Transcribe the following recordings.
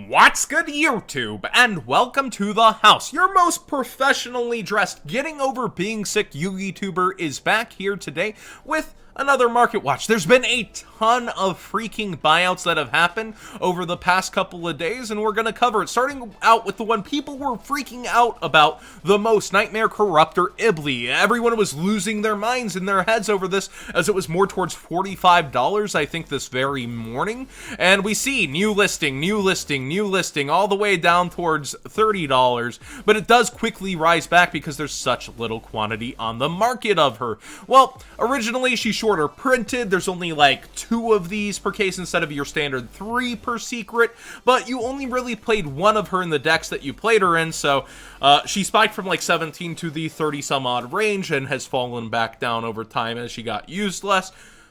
What's good, YouTube, and welcome to the house. Your most professionally dressed, getting over being sick YouTuber is back here today with another market watch. There's been a ton of freaking buyouts that have happened over the past couple of days, and we're going to cover it, starting out with the one people were freaking out about the most, Nightmare Corruptor Ibly. Everyone was losing their minds in their heads over this, as it was more towards $45, I think, this very morning. And we see new listing, all the way down towards $30, but it does quickly rise back because there's such little quantity on the market of her. Well, originally she's shorter printed. There's only like 2 of these per case instead of your standard 3 per secret, but you only really played 1 of her in the decks that you played her in, so she spiked from like 17 to the 30 some odd range and has fallen back down over time as she got used less.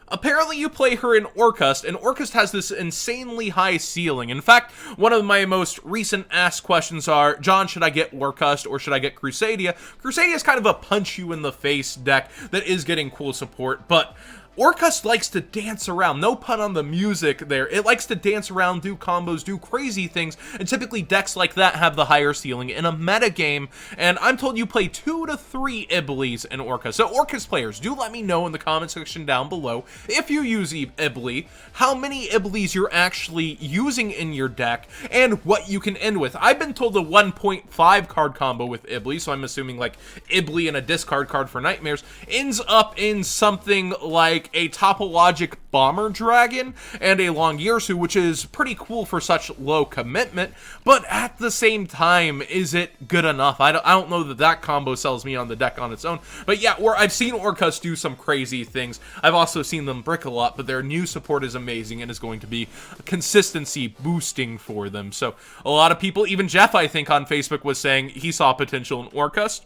Apparently you play her in Orca, and Orca has this insanely high ceiling. In fact, one of my most recent asked questions are, John, should I get Orca or should I get Crusadia? Crusadia is kind of a punch-you-in-the-face deck that is getting cool support, but Orca likes to dance around. No pun on the music there. It likes to dance around, do combos, do crazy things, and typically decks like that have the higher ceiling in a metagame, and I'm told you play 2 to 3 Iblys in Orca. So Orca's players, do let me know in the comment section down below, if you use Ibly, how many Iblys you're actually using in your deck, and what you can end with. I've been told a 1.5 card combo with Ibly, so I'm assuming like Ibly and a discard card for Nightmares, ends up in something like a topologic Bomber Dragon and a Longyearsu, which is pretty cool for such low commitment, but at the same time, is it good enough? I don't know that that combo sells me on the deck on its own, but yeah, I've seen Orcas do some crazy things. I've also seen them brick a lot, but their new support is amazing and is going to be consistency boosting for them. So a lot of people, even Jeff, I think, on Facebook was saying he saw potential in Orcas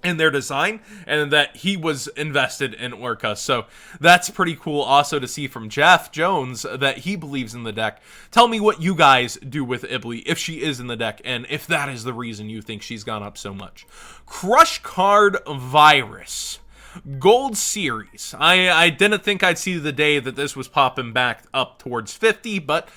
in their design, and that he was invested in Orca. So that's pretty cool also to see from Jeff Jones that he believes in the deck. Tell me what you guys do with Ibly, if she is in the deck, and if that is the reason you think she's gone up so much. Crush Card Virus. Gold Series. I didn't think I'd see the day that this was popping back up towards 50, but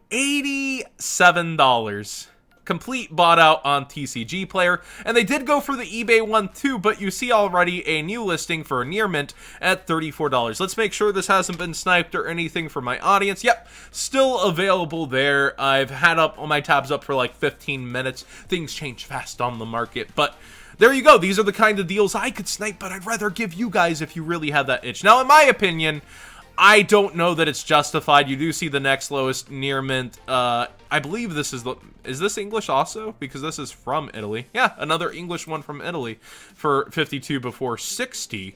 $87. Complete bought out on TCG Player, and they did go for the eBay one too, but you see already a new listing for a near mint at $34. Let's make sure this hasn't been sniped or anything for my audience. Yep, still available there. I've had up all my tabs up for like 15 minutes. Things change fast on the market, but there you go. These are the kind of deals I could snipe, but I'd rather give you guys if you really have that itch. Now, in my opinion, I don't know that it's justified. You do see the next lowest near mint. I believe this is this English also? Because this is from Italy. Yeah, another English one from Italy for 52 before 60.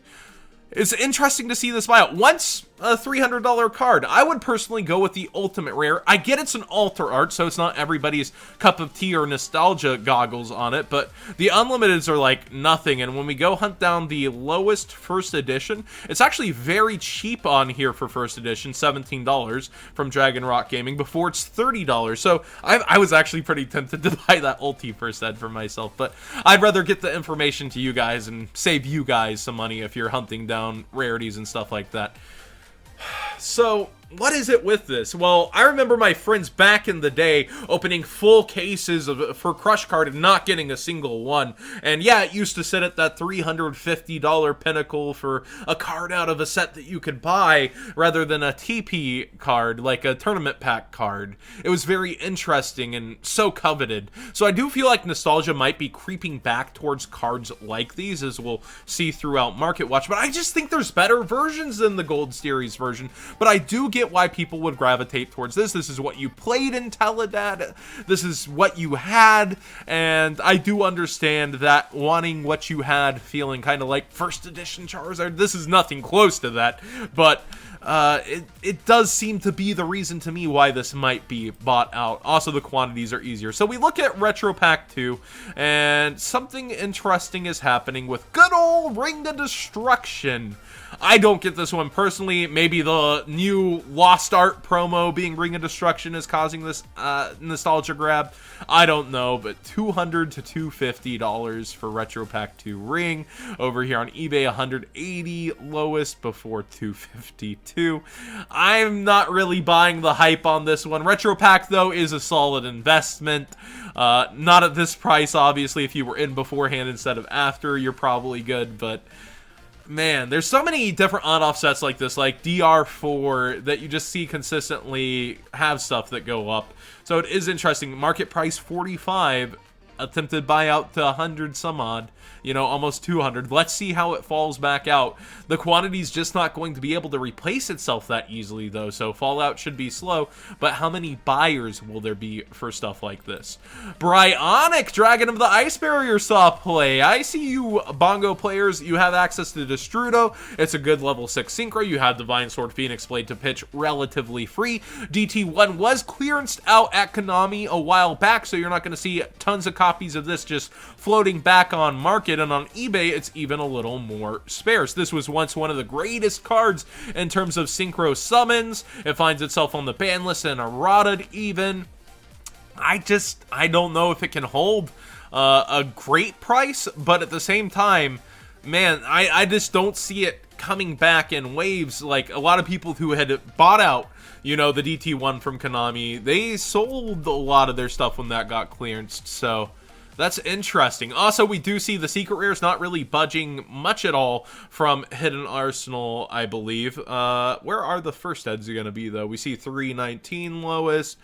It's interesting to see this buyout. Once a $300 card, I would personally go with the Ultimate Rare. I get it's an alter art, so it's not everybody's cup of tea or nostalgia goggles on it, but the Unlimiteds are like nothing, and when we go hunt down the lowest first edition, it's actually very cheap on here for first edition, $17 from Dragon Rock Gaming, before it's $30. So I was actually pretty tempted to buy that Ulti first ed for myself, but I'd rather get the information to you guys and save you guys some money if you're hunting down rarities and stuff like that. So what is it with this? Well, I remember my friends back in the day opening full cases for Crush Card and not getting a single one. And yeah, it used to sit at that $350 pinnacle for a card out of a set that you could buy rather than a TP card, like a tournament pack card. It was very interesting and so coveted. So I do feel like nostalgia might be creeping back towards cards like these, as we'll see throughout Market Watch. But I just think there's better versions than the Gold Series version. But I do get why people would gravitate towards this. This is what you played in Teledad. This is what you had, and I do understand that wanting what you had, feeling kind of like first edition Charizard. This is nothing close to that, but it does seem to be the reason to me why this might be bought out. Also, the quantities are easier. So we look at Retro Pack 2, and something interesting is happening with good old Ring of Destruction. I don't get this one personally. Maybe the new Lost Art promo being Ring of Destruction is causing this nostalgia grab. I don't know, but $200 to $250 for Retro Pack 2 Ring. Over here on eBay, $180 lowest before $252. I'm not really buying the hype on this one. Retro Pack, though, is a solid investment. Not at this price, obviously. If you were in beforehand instead of after, you're probably good, but man, there's so many different on-off sets like this, like DR4, that you just see consistently have stuff that go up. So it is interesting. Market price 45, attempted buyout to 100 some odd, you know, almost 200. Let's see how it falls back out. The quantity's just not going to be able to replace itself that easily, though, so fallout should be slow. But how many buyers will there be for stuff like this? Bryonic, Dragon of the Ice Barrier saw play. I see you Bongo players. You have access to Destrudo. It's a good level 6 synchro. You have Divine Sword Phoenix Blade to pitch relatively free. DT1 was clearanced out at Konami a while back, so you're not going to see tons of copies of this just floating back on market, and on eBay it's even a little more sparse. This was once one of the greatest cards in terms of synchro summons. It finds itself on the ban list and errated even. I don't know if it can hold a great price, but at the same time, man, I just don't see it coming back in waves. Like a lot of people who had bought out, you know, the DT1 from Konami, they sold a lot of their stuff when that got clearanced, so that's interesting. Also, we do see the secret rares not really budging much at all from Hidden Arsenal, I believe. Where are the first eds going to be, though? We see 319 lowest.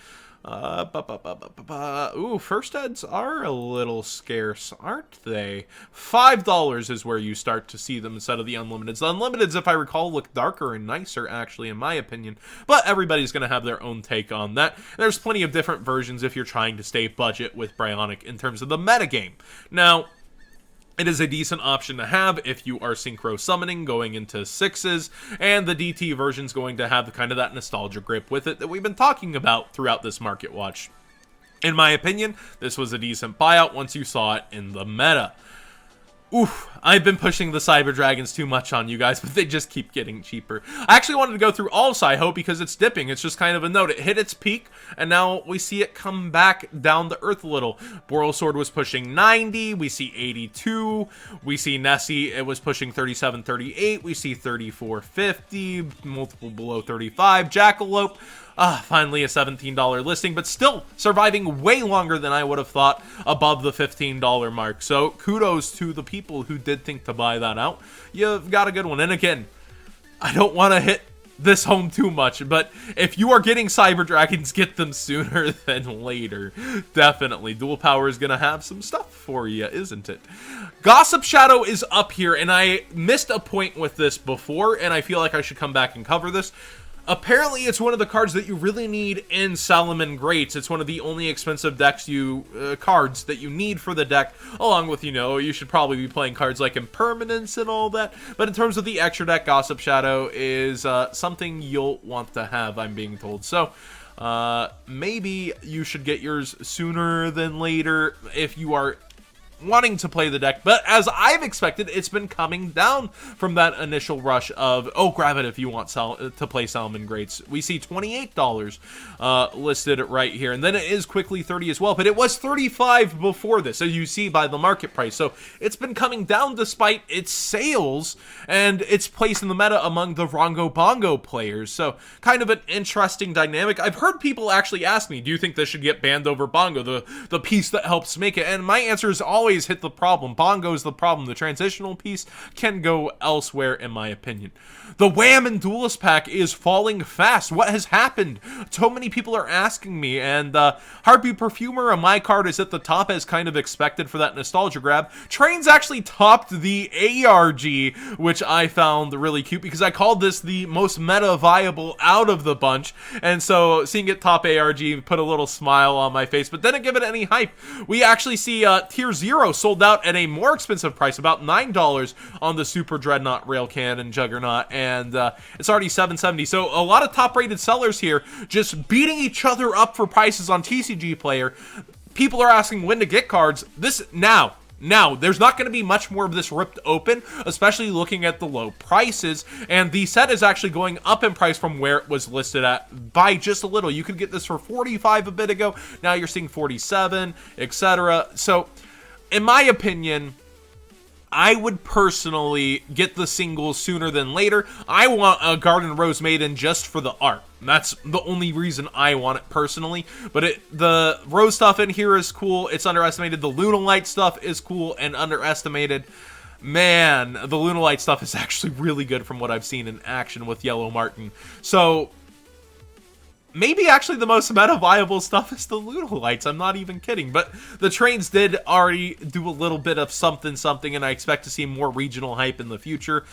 Ooh, first eds are a little scarce, aren't they? $5 is where you start to see them instead of the unlimiteds. The unlimiteds, if I recall, look darker and nicer, actually, in my opinion. But everybody's going to have their own take on that. There's plenty of different versions if you're trying to stay budget with Bryonic in terms of the metagame. Now, it is a decent option to have if you are synchro summoning going into 6s, and the DT version's going to have kind of that nostalgia grip with it that we've been talking about throughout this market watch. In my opinion, this was a decent buyout once you saw it in the meta. Oof, I've been pushing the Cyber Dragons too much on you guys, but they just keep getting cheaper. I actually wanted to go through all of CYHO because it's dipping. It's just kind of a note. It hit its peak, and now we see it come back down to earth a little. Boral Sword was pushing 90. We see 82. We see Nessie, it was pushing 37, 38. We see 34, 50. Multiple below 35. Jackalope, finally a $17 listing, but still surviving way longer than I would have thought, above the $15 mark. So kudos to the people who did think to buy that out. You've got a good one. And again, I don't want to hit this home too much, but if you are getting Cyber Dragons, get them sooner than later. Definitely. Dual Power is going to have some stuff for you, isn't it? Gossip Shadow is up here, and I missed a point with this before, and I feel like I should come back and cover this. Apparently, it's one of the cards that you really need in Salomon Greats. It's one of the only expensive cards that you need for the deck, along with, you know, you should probably be playing cards like Impermanence and all that. But in terms of the extra deck, Gossip Shadow is something you'll want to have, I'm being told. So, maybe you should get yours sooner than later if you are wanting to play the deck, but as I've expected, it's been coming down from that initial rush of, oh, grab it if you want to play Salomon Greats. We see $28 listed right here, and then it is quickly 30 as well, but it was 35 before this, so you see by the market price. So it's been coming down despite its sales and its place in the meta among the Rongo Bongo players. So kind of an interesting dynamic. I've heard people actually ask me, do you think this should get banned over Bongo, the piece that helps make it? And my answer is always hit the problem. Bongo is the problem. The transitional piece can go elsewhere, in my opinion. The Wamen Duelist pack is falling fast. What has happened? So many people are asking me, and Harpy Perfumer on my card is at the top as kind of expected for that nostalgia grab. Train's actually topped the ARG, which I found really cute because I called this the most meta viable out of the bunch, and so seeing it top ARG put a little smile on my face, but didn't give it any hype. We actually see Tier 0 sold out at a more expensive price, about $9 on the Super Dreadnought Railcan and Juggernaut, and it's already $7.70. So a lot of top-rated sellers here just beating each other up for prices on TCG Player. People are asking when to get cards. Now Now, there's not going to be much more of this ripped open, especially looking at the low prices, and the set is actually going up in price from where it was listed at by just a little. You could get this for 45 a bit ago, now you're seeing 47, etc. So, in my opinion, I would personally get the singles sooner than later. I want a Garden Rose Maiden just for the art. That's the only reason I want it personally. But the Rose stuff in here is cool. It's underestimated. The Lunalight stuff is cool and underestimated. Man, the Lunalight stuff is actually really good from what I've seen in action with Yellow Martin. So maybe actually the most meta viable stuff is the Lunalights. I'm not even kidding. But the trains did already do a little bit of something, and I expect to see more regional hype in the future.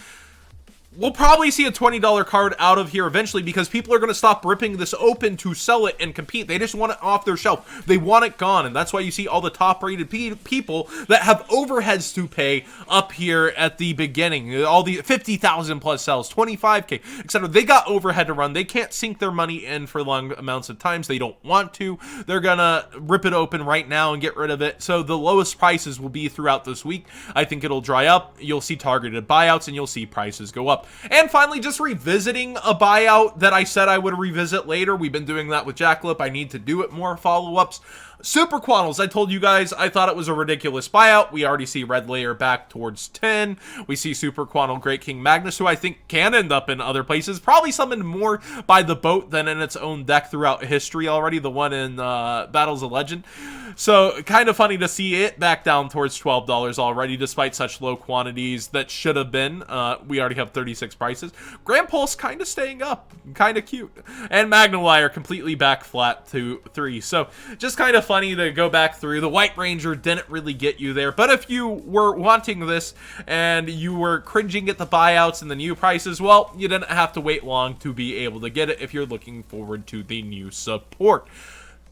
We'll probably see a $20 card out of here eventually because people are going to stop ripping this open to sell it and compete. They just want it off their shelf. They want it gone, and that's why you see all the top-rated people that have overheads to pay up here at the beginning. All the 50,000 plus sales, 25K, etc. They got overhead to run. They can't sink their money in for long amounts of times. They don't want to. They're going to rip it open right now and get rid of it. So the lowest prices will be throughout this week. I think it'll dry up. You'll see targeted buyouts, and you'll see prices go up. And finally, just revisiting a buyout that I said I would revisit later. We've been doing that with Jackalope. I need to do it more follow-ups. Super Quaddles, I told you guys I thought it was a ridiculous buyout. We already see Red Layer back towards 10. We see Super Quaddle Great King Magnus, who I think can end up in other places. Probably summoned more by the boat than in its own deck throughout history already. The one in Battles of Legend. So, kind of funny to see it back down towards $12 already, despite such low quantities that should have been. We already have 36 prices. Grand Pulse kind of staying up. Kind of cute. And Magnolier completely back flat to 3. So, just kind of funny to go back through. The White Ranger didn't really get you there, but if you were wanting this and you were cringing at the buyouts and the new prices, well, you didn't have to wait long to be able to get it if you're looking forward to the new support.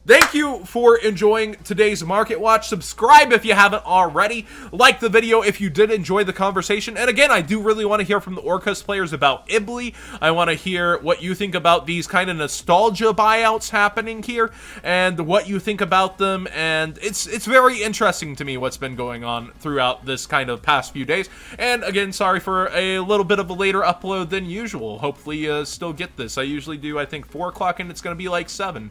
Thank you for enjoying today's Market Watch. Subscribe if you haven't already. Like the video if you did enjoy the conversation. And again, I do really want to hear from the Orcas players about Ibly. I want to hear what you think about these kind of nostalgia buyouts happening here and what you think about them. And it's very interesting to me what's been going on throughout this kind of past few days. And again, sorry for a little bit of a later upload than usual. Hopefully you still get this. I usually do, I think, 4 o'clock and it's going to be like 7.